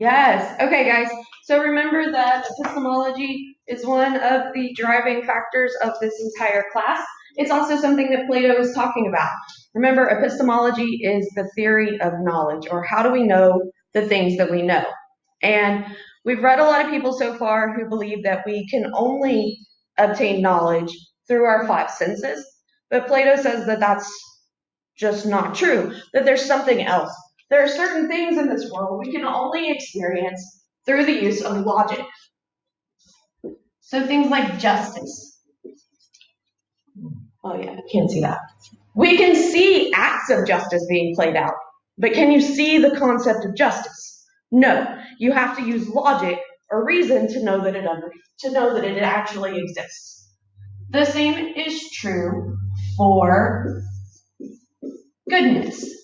Yes. Okay, guys. So remember that epistemology is one of the driving factors of this entire class. It's also something that Plato is talking about. Remember, epistemology is the theory of knowledge, or how do we know the things that we know? And we've read a lot of people so far who believe that we can only obtain knowledge through our five senses. But Plato says that that's just not true, that there's something else. There are certain things in this world we can only experience through the use of logic. So things like justice. Oh yeah, I can't see that. We can see acts of justice being played out, but can you see the concept of justice? No. You have to use logic or reason to know that it actually exists. The same is true for goodness.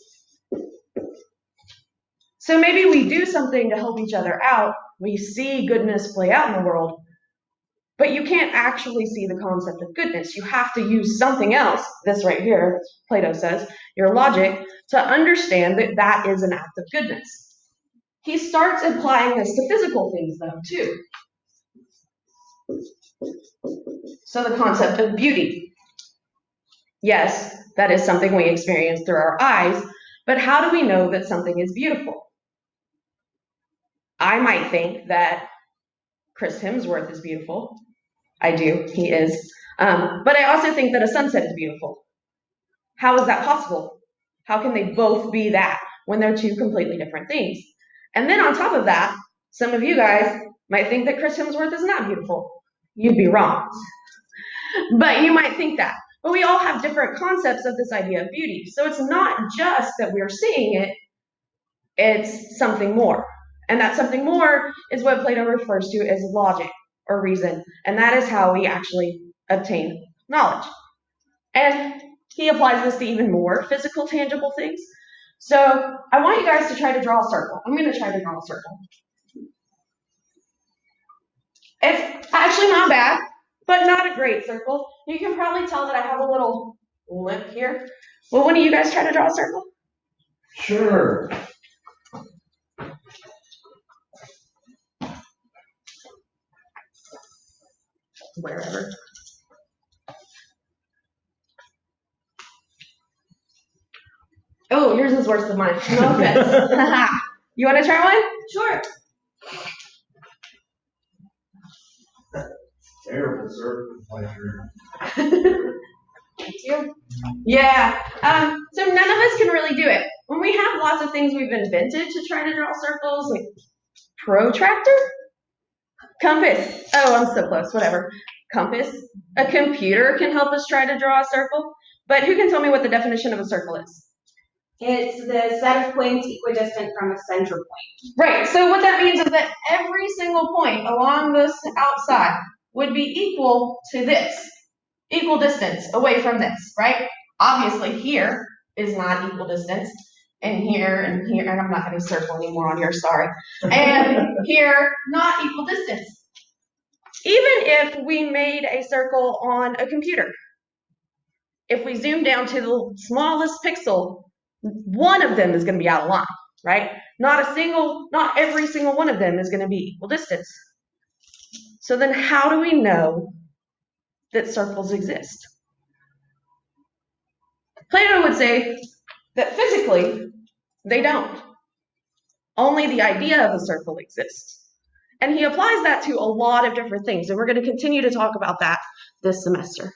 So maybe we do something to help each other out. We see goodness play out in the world, but you can't actually see the concept of goodness. You have to use something else, this right here, Plato says, your logic, to understand that that is an act of goodness. He starts applying this to physical things, though, too. So the concept of beauty. Yes, that is something we experience through our eyes, but how do we know that something is beautiful? I might think that Chris Hemsworth is beautiful. I do, he is. But I also think that a sunset is beautiful. How is that possible? How can they both be that when they're two completely different things? And then on top of that, some of you guys might think that Chris Hemsworth is not beautiful. You'd be wrong. But you might think that. But we all have different concepts of this idea of beauty. So it's not just that we're seeing it, it's something more. And that something more is what Plato refers to as logic or reason. And that is how we actually obtain knowledge. And he applies this to even more physical, tangible things. So I want you guys to try to draw a circle. I'm going to try to draw a circle. It's actually not bad, but not a great circle. You can probably tell that I have a little lip here. Will one of you guys try to draw a circle? Sure. Wherever. Oh, yours is worse than mine. No offense. You want to try one? Sure. Terrible circle pleasure. Thank you. Yeah. So none of us can really do it. When we have lots of things we've invented to try to draw circles, like protractor, compass. Oh, I'm so close. Whatever. Compass. A computer can help us try to draw a circle. But who can tell me what the definition of a circle is? It's the set of points equidistant from a center point. Right. So what that means is that every single point along this outside would be equal to this. Equal distance away from this, right? Obviously here is not equal distance, and here, and I'm not going to circle anymore on yours, sorry. And here, not equal distance. Even if we made a circle on a computer, if we zoom down to the smallest pixel, one of them is going to be out of line, right? Not every single one of them is going to be equal distance. So then how do we know that circles exist? Plato would say that physically, they don't. Only the idea of a circle exists. And he applies that to a lot of different things, and we're going to continue to talk about that this semester.